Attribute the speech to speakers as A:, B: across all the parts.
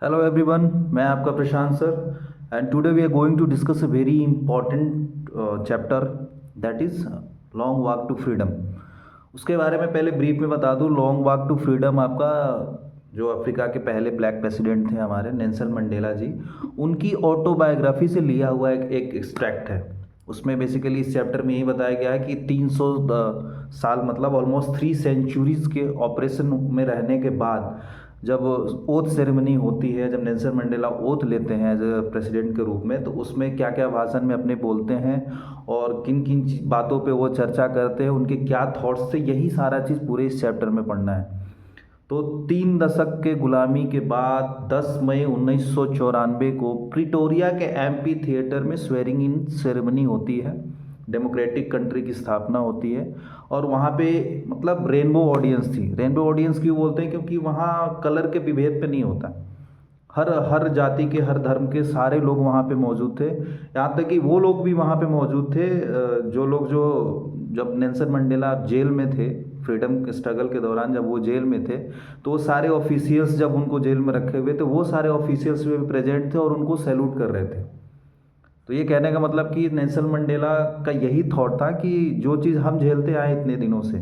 A: Hello everyone, मैं आपका Prashant sir and today we are going to discuss a very important chapter that is long walk to freedom. उसके बारे में पहले brief में बता दूं। लॉन्ग वॉक टू फ्रीडम आपका जो अफ्रीका के पहले ब्लैक प्रेसिडेंट थे हमारे नेल्सन मंडेला जी, उनकी ऑटोबायोग्राफी से लिया हुआ एक एक्सट्रैक्ट है। उसमें बेसिकली इस चैप्टर में यही बताया गया है कि 300 साल मतलब ऑलमोस्ट 3 सेंचुरीज के ऑपरेशन में रहने के बाद जब ओथ सेरेमनी होती है, जब नेल्सन मंडेला ओथ लेते हैं एज ए प्रेसिडेंट के रूप में, तो उसमें क्या क्या भाषण में अपने बोलते हैं और किन किन बातों पे वो चर्चा करते हैं, उनके क्या थॉट्स थे, यही सारा चीज़ पूरे इस चैप्टर में पढ़ना है। तो 3 दशक के गुलामी के बाद 10 मई 1994 को प्रिटोरिया के एम्पी थिएटर में स्वेरिंग इन सेरेमनी होती है। डेमोक्रेटिक कंट्री की स्थापना होती है और वहाँ पे मतलब रेनबो ऑडियंस थी। रेनबो ऑडियंस क्यों बोलते हैं? क्योंकि वहाँ कलर के विभेद पे नहीं होता। हर हर जाति के, हर धर्म के सारे लोग वहाँ पे मौजूद थे। यहाँ तक कि वो लोग भी वहाँ पे मौजूद थे जो लोग जो जब नेल्सन मंडेला जेल में थे, फ्रीडम स्ट्रगल के दौरान जब वो जेल में थे, तो वो सारे ऑफिशियल्स जब उनको जेल में रखे हुए थे, वो सारे ऑफिशियल्स भी प्रेजेंट थे और उनको सैल्यूट कर रहे थे। तो ये कहने का मतलब कि नेल्सन मंडेला का यही थॉट था कि जो चीज़ हम झेलते आए इतने दिनों से,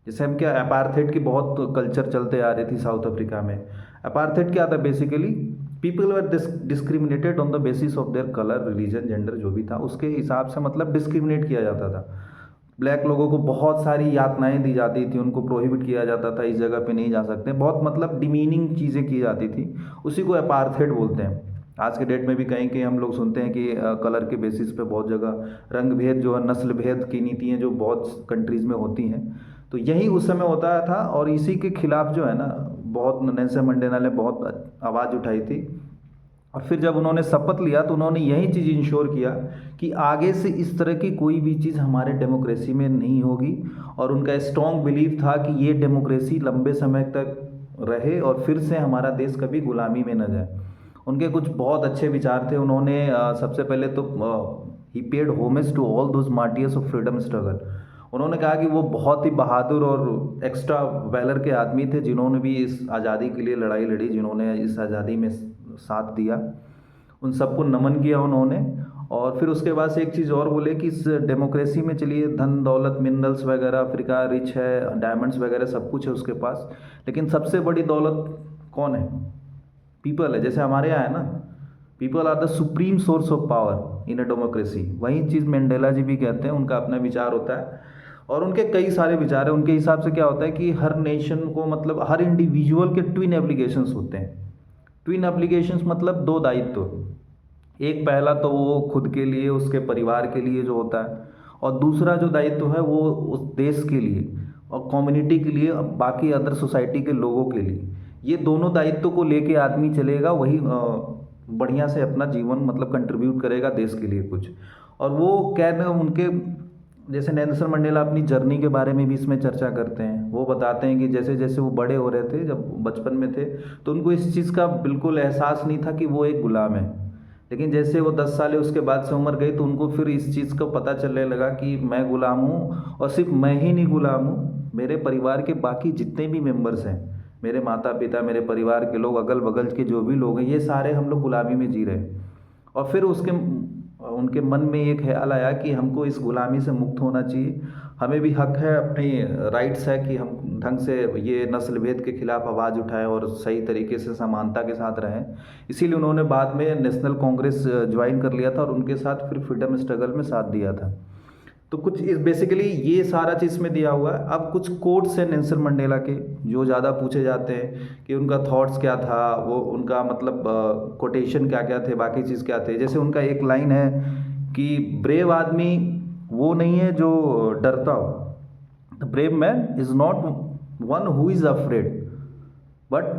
A: जैसे हम क्या, अपार्थेड की बहुत कल्चर चलते आ रही थी साउथ अफ्रीका में। अपार्थेड क्या था? Basically people were discriminated on the basis of their colour, religion, gender, जो भी था उसके हिसाब से मतलब डिस्क्रिमिनेट किया जाता था। ब्लैक लोगों को बहुत सारी यातनाएं दी जाती थी, उनको प्रोहिबिट किया जाता था, इस जगह पे नहीं जा सकते, बहुत मतलब डिमीनिंग चीज़ें की जाती थी। उसी को अपार्थेड बोलते हैं। आज के डेट में भी कहीं कहीं हम लोग सुनते हैं कि कलर के बेसिस पे बहुत जगह रंग भेद जो है, नस्ल भेद की नीतियाँ जो बहुत कंट्रीज़ में होती हैं, तो यही उस समय होता था। और इसी के खिलाफ जो है ना, बहुत नेल्सन मंडेला ने बहुत आवाज़ उठाई थी। और फिर जब उन्होंने शपथ लिया तो उन्होंने यही चीज़ इंश्योर किया कि आगे से इस तरह की कोई भी चीज़ हमारे डेमोक्रेसी में नहीं होगी। और उनका स्ट्रॉन्ग बिलीव था कि ये डेमोक्रेसी लंबे समय तक रहे और फिर से हमारा देश कभी गुलामी में न जाए। उनके कुछ बहुत अच्छे विचार थे। उन्होंने सबसे पहले तो ही paid homage to all those martyrs of freedom struggle. उन्होंने कहा कि वो बहुत ही बहादुर और एक्स्ट्रा वैलर के आदमी थे जिन्होंने भी इस आज़ादी के लिए लड़ाई लड़ी, जिन्होंने इस आज़ादी में साथ दिया। उन सबको नमन किया उन्होंने। और फिर उसके बाद से एक चीज़ और बोले कि इस डेमोक्रेसी में चलिए धन दौलत मिनरल्स वगैरह, अफ्रीका रिच है, डायमंड्स वगैरह सब कुछ है उसके पास, लेकिन सबसे बड़ी दौलत कौन है? पीपल है। जैसे हमारे यहाँ है ना, people are the supreme source of power in a democracy. वही चीज़ मंडेला जी भी कहते हैं, उनका अपना विचार होता है और उनके कई सारे विचार हैं। उनके हिसाब से क्या होता है कि हर नेशन को मतलब हर इंडिविजुअल के ट्विन एप्लीकेशंस होते हैं। ट्विन एप्लीकेशंस मतलब दो दायित्व। एक पहला तो वो खुद के लिए, उसके परिवार के लिए जो होता है, और दूसरा जो दायित्व है वो उस देश के लिए और कम्युनिटी के लिए, बाकी अदर सोसाइटी के लोगों के लिए। ये दोनों दायित्व को लेके आदमी चलेगा, वही बढ़िया से अपना जीवन मतलब कंट्रीब्यूट करेगा देश के लिए कुछ। और वो कहने उनके, जैसे नेल्सन मंडेला अपनी जर्नी के बारे में भी इसमें चर्चा करते हैं। वो बताते हैं कि जैसे जैसे वो बड़े हो रहे थे, जब बचपन में थे, तो उनको इस चीज़ का बिल्कुल एहसास नहीं था कि वो एक गुलाम है। लेकिन जैसे वो 10 साल उसके बाद से उम्र गई तो उनको फिर इस चीज़ का पता चलने लगा कि मैं गुलाम हूँ, और सिर्फ मैं ही नहीं गुलाम हूँ, मेरे परिवार के बाकी जितने भी मेंबर्स हैं, मेरे माता पिता, मेरे परिवार के लोग, अगल बगल के जो भी लोग हैं, ये सारे हम लोग गुलामी में जी रहे हैं। और फिर उसके उनके मन में ये ख्याल आया कि हमको इस गुलामी से मुक्त होना चाहिए। हमें भी हक है, अपनी राइट्स है कि हम ढंग से ये नस्ल भेद के खिलाफ आवाज़ उठाएं और सही तरीके से समानता के साथ रहें। इसीलिए उन्होंने बाद में नेशनल कांग्रेस ज्वाइन कर लिया था और उनके साथ फिर फ्रीडम स्ट्रगल में साथ दिया था। तो कुछ इस बेसिकली ये सारा चीज़ में दिया हुआ है। अब कुछ कोट्स हैं नेल्सन मंडेला के जो ज़्यादा पूछे जाते हैं कि उनका थॉट्स क्या था, वो उनका मतलब कोटेशन क्या क्या थे, बाकी चीज़ क्या थे। जैसे उनका एक लाइन है कि ब्रेव आदमी वो नहीं है जो डरता हो, the brave man is not one who is afraid but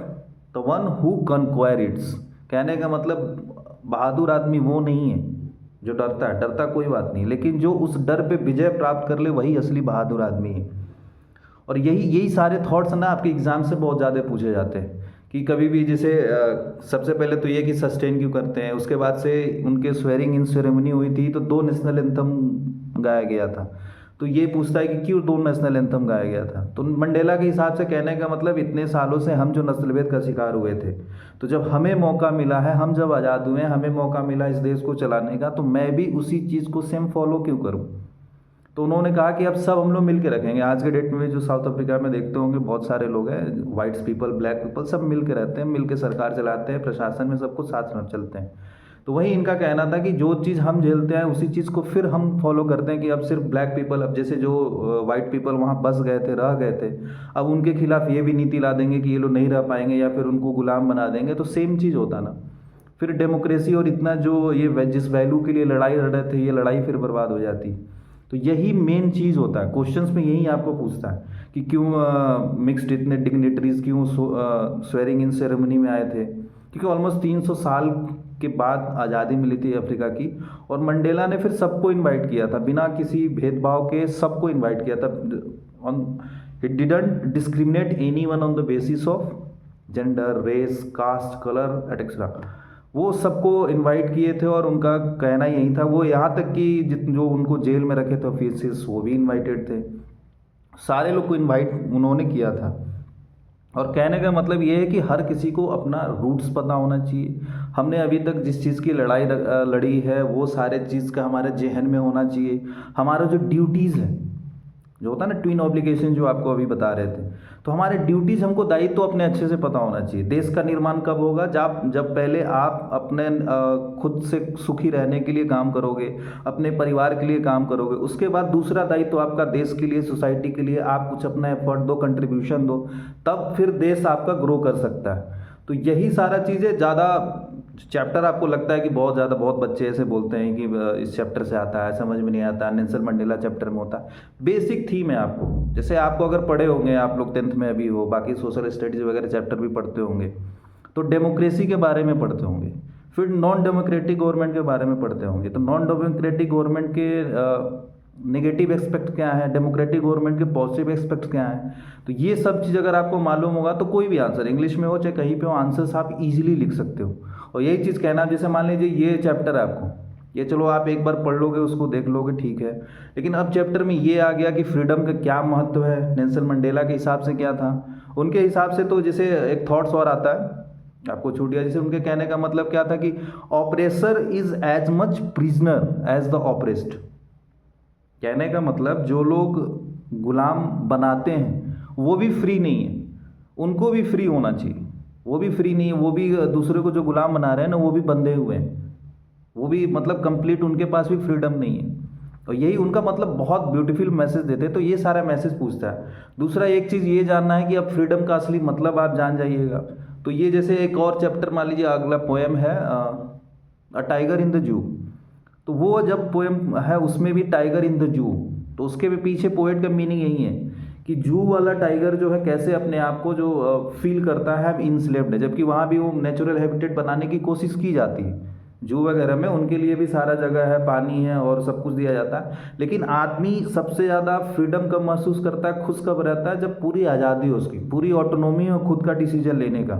A: the one who conquer its. कहने का मतलब बहादुर आदमी वो नहीं है जो डरता है, डरता कोई बात नहीं, लेकिन जो उस डर पे विजय प्राप्त कर ले वही असली बहादुर आदमी है। और यही यही सारे थॉट्स ना आपके एग्जाम से बहुत ज़्यादा पूछे जाते हैं कि कभी भी जैसे सबसे पहले तो ये कि सस्टेन क्यों करते हैं। उसके बाद से उनके स्वेरिंग इन सेरेमनी हुई थी तो दो नेशनल एंथम गाया गया था। तो ये पूछता है कि क्यों दो नेशनल एंथम गाया गया था। तो मंडेला के हिसाब से कहने का मतलब इतने सालों से हम जो नस्लभेद का शिकार हुए थे, तो जब हमें मौका मिला है, हम जब आज़ाद हुए, हमें मौका मिला इस देश को चलाने का, तो मैं भी उसी चीज़ को सेम फॉलो क्यों करूँ। तो उन्होंने कहा कि अब सब हम लोग मिल के रखेंगे। आज के डेट में भी जो साउथ अफ्रीका में देखते होंगे बहुत सारे लोग हैं, वाइट्स पीपल, ब्लैक पीपल, सब मिल के रहते हैं, मिल के सरकार चलाते हैं, प्रशासन में सब कुछ साथ में चलते हैं। तो वही इनका कहना था कि जो चीज़ हम झेलते हैं उसी चीज़ को फिर हम फॉलो करते हैं कि अब सिर्फ ब्लैक पीपल, अब जैसे जो वाइट पीपल वहाँ बस गए थे, रह गए थे, अब उनके खिलाफ ये भी नीति ला देंगे कि ये लोग नहीं रह पाएंगे या फिर उनको गुलाम बना देंगे, तो सेम चीज़ होता ना। फिर डेमोक्रेसी और इतना जो ये जिस वैल्यू के लिए लड़ाई लड़ रहे थे, ये लड़ाई फिर बर्बाद हो जाती। तो यही मेन चीज़ होता है, क्वेश्चंस में यही आपको पूछता है कि क्यों मिक्स्ड इतने डिग्नेटरीज क्यों स्वेरिंग इन सेरेमनी में आए थे, क्योंकि ऑलमोस्ट 300 साल के बाद आज़ादी मिली थी अफ्रीका की, और मंडेला ने फिर सबको इनवाइट किया था, बिना किसी भेदभाव के सबको इनवाइट किया था। On it didn't discriminate anyone on the basis of gender, race, caste, colour etcetera. वो सबको इनवाइट किए थे और उनका कहना यही था। वो यहाँ तक कि जो उनको जेल में रखे थे ऑफिसर्स, वो भी इनवाइटेड थे, सारे लोग को इनवाइट उन्होंने किया था। और कहने का मतलब ये है कि हर किसी को अपना रूट्स पता होना चाहिए। हमने अभी तक जिस चीज़ की लड़ाई लड़ी है वो सारे चीज़ का हमारे जेहन में होना चाहिए। हमारा जो ड्यूटीज़ है, जो होता है ना ट्विन ऑब्लिगेशन, जो आपको अभी बता रहे थे, तो हमारे ड्यूटीज़, हमको दायित्व तो अपने अच्छे से पता होना चाहिए। देश का निर्माण कब होगा? जब पहले आप अपने खुद से सुखी रहने के लिए काम करोगे, अपने परिवार के लिए काम करोगे, उसके बाद दूसरा दायित्व तो आपका देश के लिए, सोसाइटी के लिए आप कुछ अपना एफर्ट दो, कंट्रीब्यूशन दो, तब फिर देश आपका ग्रो कर सकता है। तो यही सारा चीज़ें ज़्यादा चैप्टर आपको लगता है कि बहुत ज़्यादा, बहुत बच्चे ऐसे बोलते हैं कि इस चैप्टर से आता है, समझ में नहीं आता, नेल्सन मंडेला चैप्टर में होता है। बेसिक थीम है आपको, जैसे आपको अगर पढ़े होंगे, आप लोग 10th में अभी हो, बाकी सोशल स्टडीज़ वगैरह चैप्टर भी पढ़ते होंगे, तो डेमोक्रेसी के बारे में पढ़ते होंगे, फिर नॉन डेमोक्रेटिक गवर्नमेंट के बारे में पढ़ते होंगे। तो नॉन डेमोक्रेटिक गवर्नमेंट के नेगेटिव एस्पेक्ट क्या है, डेमोक्रेटिक गवर्नमेंट के पॉजिटिव एस्पेक्ट क्या हैं, तो ये सब चीज़ अगर आपको मालूम होगा तो कोई भी आंसर, इंग्लिश में हो चाहे कहीं पे हो, आंसर्स आप इजीली लिख सकते हो। और यही चीज़ कहना, जैसे मान लीजिए ये चैप्टर है आपको, ये चलो आप एक बार पढ़ लोगे, उसको देख लोगे, ठीक है, लेकिन अब चैप्टर में ये आ गया कि फ्रीडम का क्या महत्व है, नेल्सन मंडेला के हिसाब से क्या था, उनके हिसाब से। तो जैसे एक थॉट्स और आता है, आपको छूट गया, जैसे उनके कहने का मतलब क्या था कि oppressor is as much prisoner as the oppressed. कहने का मतलब जो लोग गुलाम बनाते हैं वो भी फ्री नहीं है, उनको भी फ्री होना चाहिए। वो भी फ्री नहीं है, वो भी दूसरे को जो गुलाम बना रहे हैं ना, वो भी बंधे हुए हैं, वो भी मतलब कंप्लीट, उनके पास भी फ्रीडम नहीं है। और यही उनका मतलब बहुत ब्यूटीफुल मैसेज देते हैं। तो ये सारा मैसेज पूछता है। दूसरा एक चीज़ ये जानना है कि अब फ्रीडम का असली मतलब आप जान जाइएगा। तो ये जैसे एक और चैप्टर मान लीजिए, अगला पोएम है a tiger in the zoo. तो वो जब पोएम है उसमें भी टाइगर इन द जू, तो उसके भी पीछे पोएट का मीनिंग यही है कि जू वाला टाइगर जो है कैसे अपने आप को जो फील करता है इनस्लेव्ड है, जबकि वहाँ भी वो नेचुरल हैबिटेट बनाने की कोशिश की जाती है। जू वगैरह में उनके लिए भी सारा जगह है, पानी है और सब कुछ दिया जाता है। लेकिन आदमी सबसे ज़्यादा फ्रीडम कब महसूस करता है, खुश कब रहता है, जब पूरी आज़ादी हो, उसकी पूरी ऑटोनॉमी हो खुद का डिसीजन लेने का।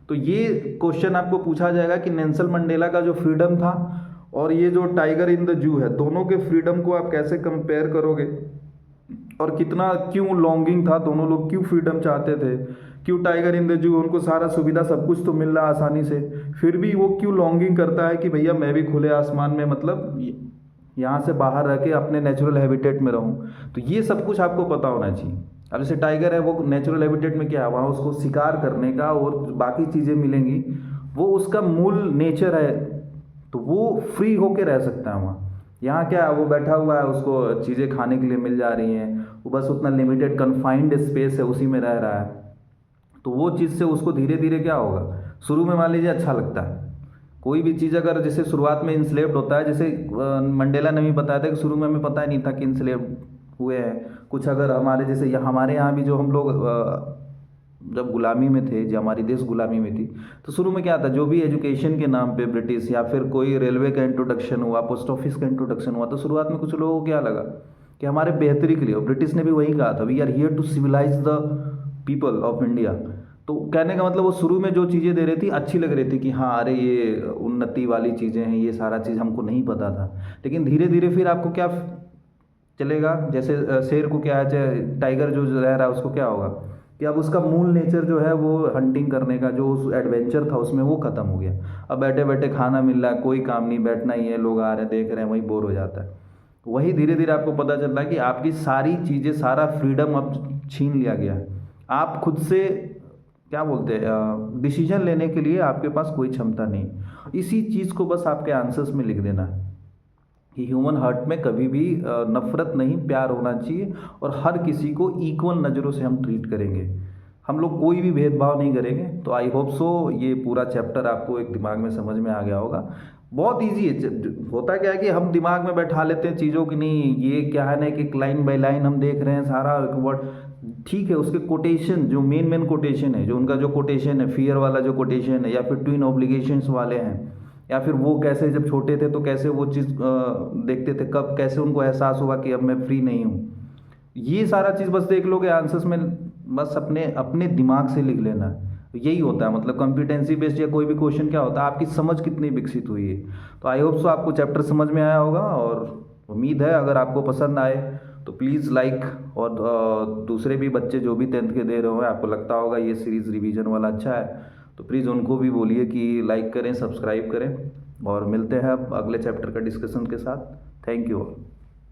A: तो ये क्वेश्चन आपको पूछा जाएगा कि नेल्सन मंडेला का जो फ्रीडम था और ये जो टाइगर इन द जू है, दोनों के फ्रीडम को आप कैसे कंपेयर करोगे, और कितना क्यों लॉन्गिंग था, दोनों लोग क्यों फ्रीडम चाहते थे, क्यों टाइगर इन द जू, उनको सारा सुविधा सब कुछ तो मिल रहा आसानी से, फिर भी वो क्यों लॉन्गिंग करता है कि भैया मैं भी खुले आसमान में, मतलब यहाँ से बाहर रह के अपने नेचुरल हैबिटेट में रहूँ। तो ये सब कुछ आपको पता होना चाहिए। अब जैसे टाइगर है, वो नेचुरल हैबिटेट में क्या है, वहाँ उसको शिकार करने का और बाकी चीज़ें मिलेंगी, वो उसका मूल नेचर है, तो वो फ्री होके रह सकता है वहाँ। यहाँ क्या है, वो बैठा हुआ है, उसको चीज़ें खाने के लिए मिल जा रही हैं, वो बस उतना लिमिटेड कन्फाइंड स्पेस है, उसी में रह रहा है। तो वो चीज़ से उसको धीरे धीरे क्या होगा, शुरू में मान लीजिए अच्छा लगता है कोई भी चीज़, अगर जैसे शुरुआत में इंस्लेव्ड होता है, जैसे मंडेला ने भी बताया था कि शुरू में हमें पता ही नहीं था कि इंस्लेव्ड हुए हैं कुछ। अगर हमारे जैसे हमारे यहाँ भी जो हम लोग जब गुलामी में थे, जो हमारी देश गुलामी में थी, तो शुरू में क्या था, जो भी एजुकेशन के नाम पे ब्रिटिश, या फिर कोई रेलवे का इंट्रोडक्शन हुआ, पोस्ट ऑफिस का इंट्रोडक्शन हुआ, तो शुरुआत में कुछ लोगों को क्या लगा कि हमारे बेहतरी के लिए, और ब्रिटिश ने भी वही कहा था, we are here to civilise the people of India. तो कहने का मतलब वो शुरू में जो चीज़ें दे रही थी अच्छी लग रही थी कि हाँ अरे ये उन्नति वाली चीज़ें हैं, ये सारा चीज़ हमको नहीं पता था। लेकिन धीरे धीरे फिर आपको क्या चलेगा। जैसे शेर को क्या है, चाहे टाइगर जो रह रहा है उसको क्या होगा कि अब उसका मूल नेचर जो है वो हंटिंग करने का, जो उस एडवेंचर था उसमें, वो ख़त्म हो गया। अब बैठे बैठे खाना मिल रहा है, कोई काम नहीं, बैठना ही है, लोग आ रहे हैं देख रहे हैं, वही बोर हो जाता है। वही धीरे धीरे आपको पता चल रहा है कि आपकी सारी चीज़ें, सारा फ्रीडम अब छीन लिया गया है। आप खुद से क्या बोलते हैं, डिसीजन लेने के लिए आपके पास कोई क्षमता नहीं। इसी चीज़ को बस आपके आंसर्स में लिख देना है कि ह्यूमन हार्ट में कभी भी नफ़रत नहीं, प्यार होना चाहिए, और हर किसी को इक्वल नज़रों से हम ट्रीट करेंगे। हम लोग कोई भी भेदभाव नहीं करेंगे। तो आई होप सो ये पूरा चैप्टर आपको एक दिमाग में समझ में आ गया होगा। बहुत ईजी है। होता क्या है कि हम दिमाग में बैठा लेते हैं चीज़ों की, नहीं ये क्या है ना कि एक लाइन बाय लाइन हम देख रहे हैं सारा वर्ड, ठीक है। उसके कोटेशन, जो मेन कोटेशन है, जो उनका जो कोटेशन है, फियर वाला जो कोटेशन है, या फिर ट्विन ऑब्लिगेशंस वाले हैं, या फिर वो कैसे जब छोटे थे तो कैसे वो चीज़ देखते थे, कब कैसे उनको एहसास हुआ कि अब मैं फ्री नहीं हूँ, ये सारा चीज़ बस देख लोगे आंसर्स में। बस अपने अपने दिमाग से लिख लेना है। यही होता है मतलब कॉम्पिटेंसी बेस्ड या कोई भी क्वेश्चन क्या होता है, आपकी समझ कितनी विकसित हुई है। तो आई होप सो आपको चैप्टर समझ में आया होगा, और उम्मीद है अगर आपको पसंद आए तो प्लीज़ लाइक, और दूसरे भी बच्चे जो भी 10th के दे रहे हो, आपको लगता होगा ये सीरीज़ रिवीजन वाला अच्छा है, तो प्लीज़ उनको भी बोलिए कि लाइक करें, सब्सक्राइब करें। और मिलते हैं अब अगले चैप्टर का डिस्कशन के साथ। Thank you all.